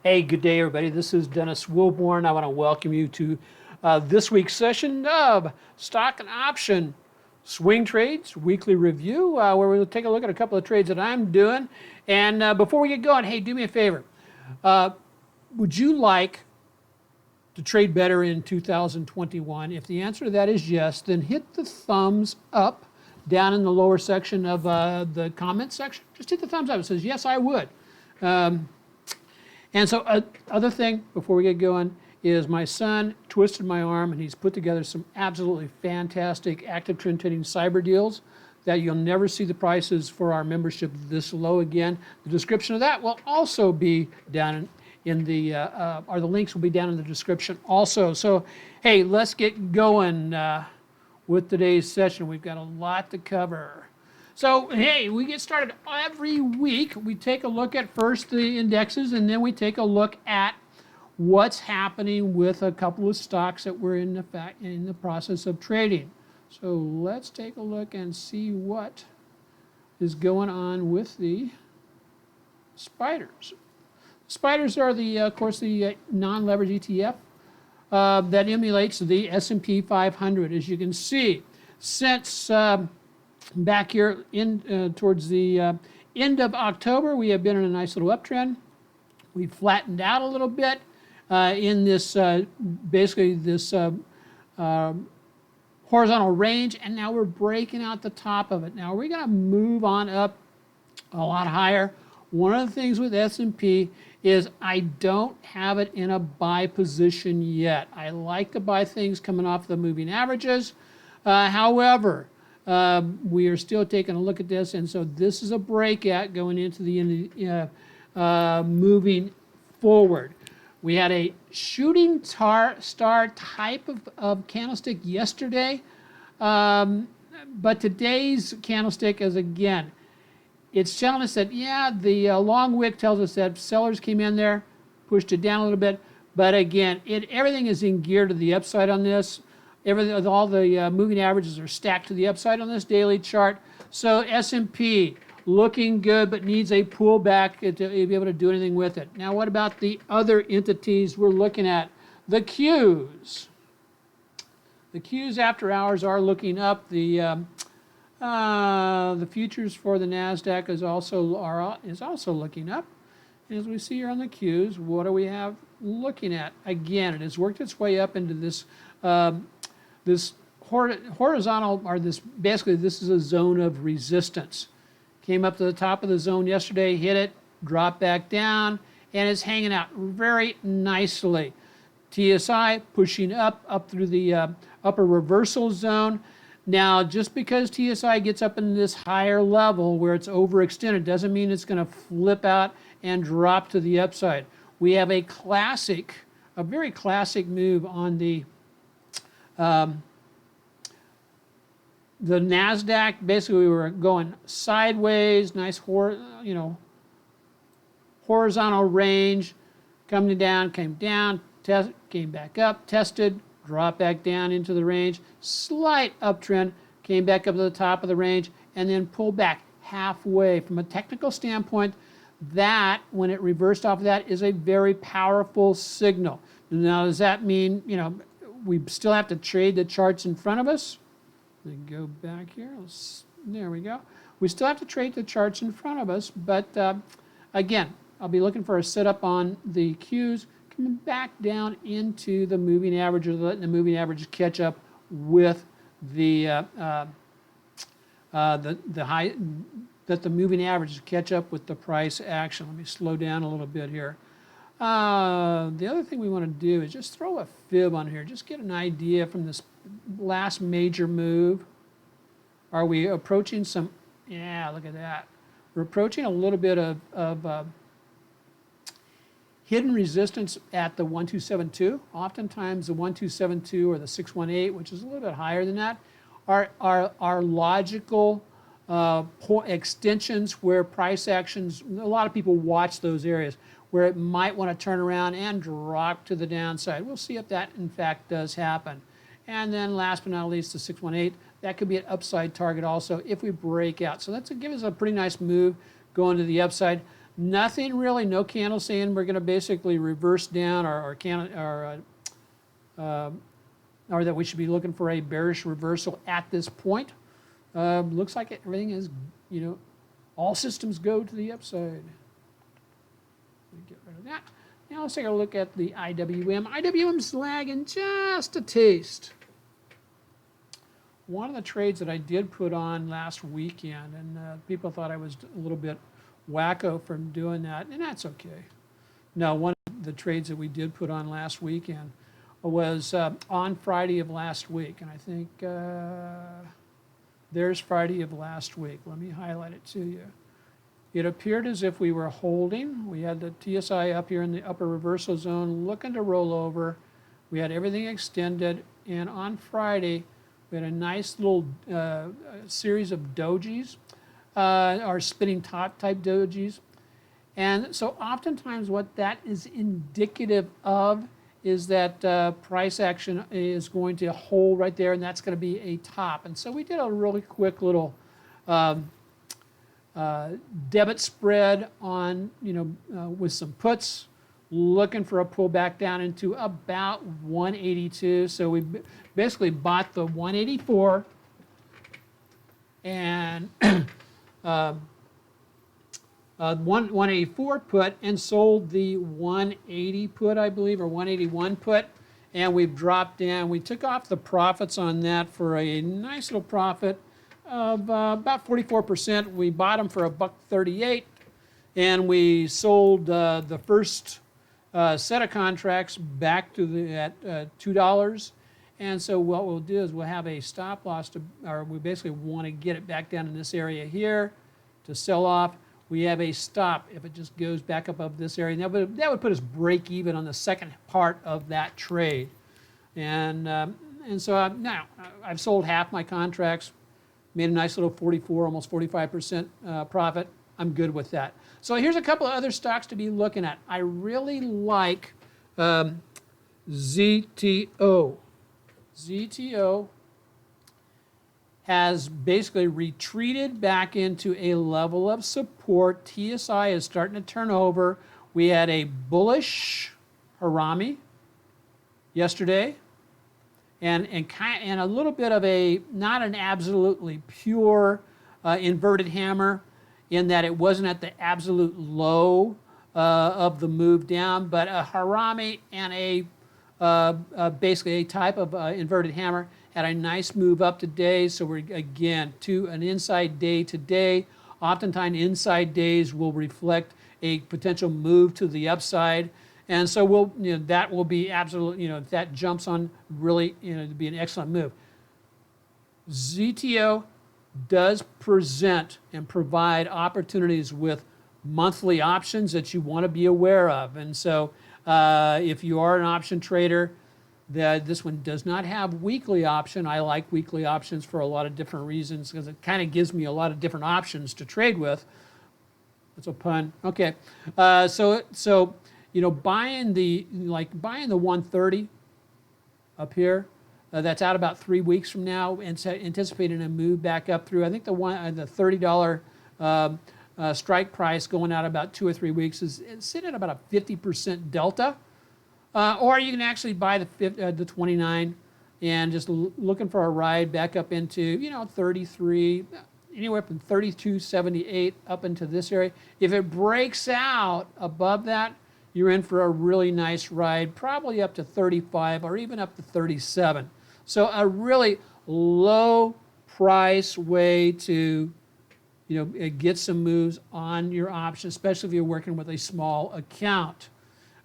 Hey, good day, everybody. This is Dennis Wilborn. I want to welcome you to this week's session of Stock and Option Swing Trades Weekly Review, where we'll take a look at a couple of trades that I'm doing. And before we get going, hey, do me a favor. Would you like to trade better in 2021? If the answer to that is yes, then hit the thumbs up down in the lower section of the comment section. Just hit the thumbs up. It says, yes, I would. And so other thing before we get going is my son twisted my arm and he's put together some absolutely fantastic active trend trading cyber deals that you'll never see the prices for our membership this low again. The description of that will also be down in the, or the links will be down in the description also. So, hey, let's get going with today's session. We've got a lot to cover. So, hey, we get started every week. We take a look at first the indexes, and then we take a look at what's happening with a couple of stocks that we're in the process of trading. So let's take a look and see what is going on with the spiders. Spiders are of course, the non-leveraged ETF that emulates the S&P 500. As you can see, since back here towards the end of October, we have been in a nice little uptrend. We flattened out a little bit in this, basically this horizontal range, and now we're breaking out the top of it. Now we're going to move on up a lot higher. One of the things with S&P is I don't have it in a buy position yet. I like to buy things coming off the moving averages. However, we are still taking a look at this, and so this is a breakout going into the end of moving forward. We had a shooting star type of candlestick yesterday, but today's candlestick is, again, it's telling us that, yeah, the long wick tells us that sellers came in there, pushed it down a little bit, but again, everything is in gear to the upside on this. All the moving averages are stacked to the upside on this daily chart. So S&P looking good, but needs a pullback to be able to do anything with it. Now, what about the other entities we're looking at? The Qs. The Qs after hours are looking up. The futures for the NASDAQ is also looking up. As we see here on the Qs, what do we have looking at? Again, it has worked its way up into this this horizontal, or basically this is a zone of resistance. Came up to the top of the zone yesterday, hit it, dropped back down, and is hanging out very nicely. TSI pushing up through the upper reversal zone. Now, just because TSI gets up in this higher level where it's overextended doesn't mean it's going to flip out and drop to the upside. We have a very classic move on the NASDAQ. Basically, we were going sideways, nice horizontal range, coming down, came down, came back up, tested, dropped back down into the range, slight uptrend, came back up to the top of the range, and then pulled back halfway. From a technical standpoint, that, when it reversed off of that, is a very powerful signal. Now, does that mean, we still have to trade the charts in front of us? Let me go back here. There we go. We still have to trade the charts in front of us, but again, I'll be looking for a setup on the Qs, coming back down into the moving averages, letting the moving averages catch up with the high, that the moving averages catch up with the price action. Let me slow down a little bit here. The other thing we want to do is just throw a fib on here, just get an idea from this last major move. Are we approaching some, yeah, look at that. We're approaching a little bit of hidden resistance at the 1272. Oftentimes the 1272 or the 618, which is a little bit higher than that, are logical extensions where price actions, a lot of people watch those areas where it might want to turn around and drop to the downside. We'll see if that, in fact, does happen. And then last but not least, the 618, that could be an upside target also if we break out. So that's give us a pretty nice move going to the upside. Nothing really, no candle saying we're going to basically reverse down or that we should be looking for a bearish reversal at this point. Looks like everything is, all systems go to the upside. Get rid of that. Now let's take a look at the IWM. IWM's lagging just a taste. One of the trades that I did put on last weekend, and people thought I was a little bit wacko from doing that, and that's okay. No, one of the trades that we did put on last weekend was on Friday of last week, and I think there's Friday of last week. Let me highlight it to you. It appeared as if we were holding. We had the TSI up here in the upper reversal zone looking to roll over. We had everything extended, and on Friday we had a nice little series of dojis, or spinning top type dojis. And so oftentimes what that is indicative of is that price action is going to hold right there, and that's going to be a top. And so we did a really quick little debit spread on, with some puts, looking for a pullback down into about 182. So we basically bought the 184 and 184 put and sold the 180 put, I believe, or 181 put. And we've dropped down. We took off the profits on that for a nice little profit of about 44%. We bought them for $1.38, and we sold the first set of contracts back to at $2. And so what we'll do is we'll have a stop loss, or we basically want to get it back down in this area here to sell off. We have a stop if it just goes back up this area. And that would put us break even on the second part of that trade. And so now I've sold half my contracts, made a nice little 44, almost 45% profit. I'm good with that. So here's a couple of other stocks to be looking at. I really like ZTO. ZTO has basically retreated back into a level of support. TSI is starting to turn over. We had a bullish Harami yesterday, and a little bit of a, not an absolutely pure inverted hammer, in that it wasn't at the absolute low of the move down, but a Harami and basically a type of inverted hammer had a nice move up today. So we're again to an inside day today. Oftentimes inside days will reflect a potential move to the upside, and so that will be absolutely, if that jumps on, really, to be an excellent move. ZTO does present and provide opportunities with monthly options that you want to be aware of. And so if you are an option trader, this one does not have weekly option. I like weekly options for a lot of different reasons, because it kind of gives me a lot of different options to trade with. That's a pun. Okay. So buying the 130 up here, that's out about 3 weeks from now, and anticipating a move back up through. I think the $30 strike price going out about 2 or 3 weeks is sitting at about a 50% delta. Or you can actually buy the 29 and just looking for a ride back up into 33, anywhere from 32.78 up into this area. If it breaks out above that, you're in for a really nice ride, probably up to 35 or even up to 37. So a really low price way to get some moves on your option, especially if you're working with a small account.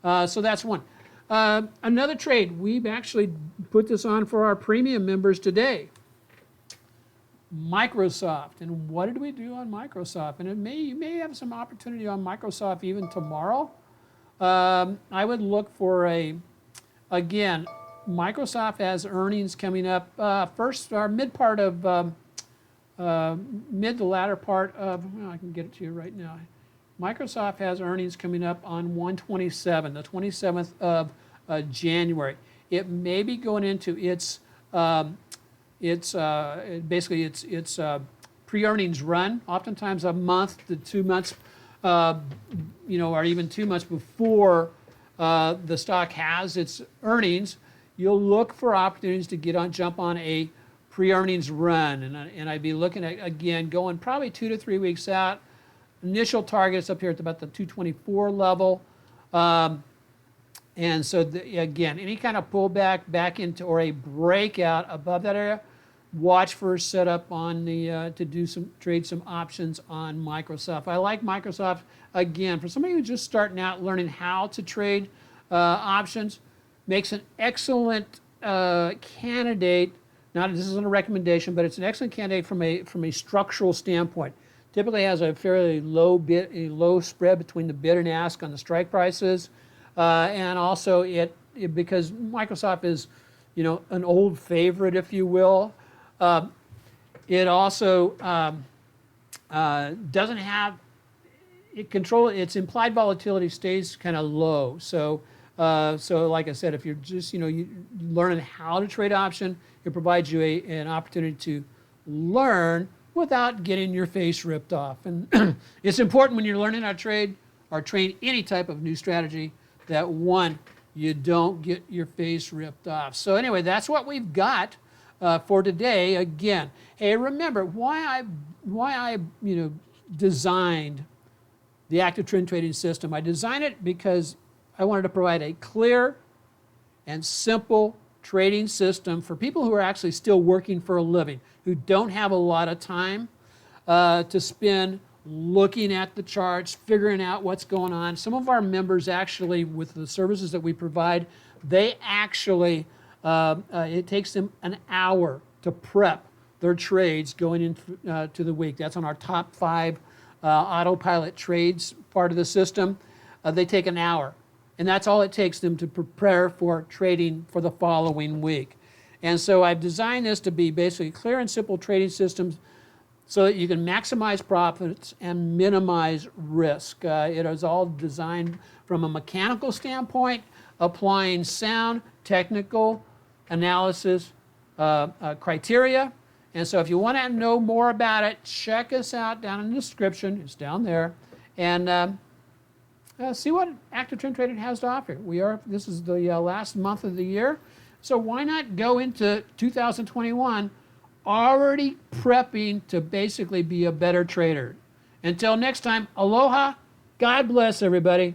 So that's one. Another trade, we've actually put this on for our premium members today. Microsoft. And what did we do on Microsoft? And you may have some opportunity on Microsoft even tomorrow. I would look for again, Microsoft has earnings coming up first, or mid to latter part of, I can get it to you right now. Microsoft has earnings coming up on 1/27, the 27th of January. It may be going into its pre-earnings run, oftentimes a month to 2 months or even 2 months before the stock has its earnings, you'll look for opportunities to jump on a pre-earnings run. And I'd be looking at, again, going probably 2 to 3 weeks out. Initial targets up here at about the 224 level. And so, again, any kind of pullback back into or a breakout above that area, watch for a setup on the to trade some options on Microsoft. I like Microsoft, again, for somebody who's just starting out learning how to trade options, makes an excellent candidate. This isn't a recommendation, but it's an excellent candidate from a structural standpoint. Typically has a fairly low spread between the bid and ask on the strike prices, and also because Microsoft is, an old favorite, if you will. It also doesn't have its implied volatility stays kind of low. So like I said, if you're just you learning how to trade option, it provides you an opportunity to learn without getting your face ripped off. And it's important when you're learning how to trade or train any type of new strategy that, one, you don't get your face ripped off. So anyway, that's what we've got for today. Again, hey, remember why I designed the active trend trading system. I designed it because I wanted to provide a clear and simple trading system for people who are actually still working for a living, who don't have a lot of time to spend looking at the charts, figuring out what's going on. Some of our members actually, with the services that we provide, they actually, it takes them an hour to prep their trades going into to the week. That's on our top 5 AutoPilot trades part of the system. They take an hour. And that's all it takes them to prepare for trading for the following week. And so I've designed this to be basically clear and simple trading systems so that you can maximize profits and minimize risk. It is all designed from a mechanical standpoint, applying sound technical analysis criteria. And so if you want to know more about it, check us out down in the description. It's down there. And see what Active Trend Trading has to offer. This is the last month of the year, so why not go into 2021 already prepping to basically be a better trader? Until next time, aloha, God bless everybody.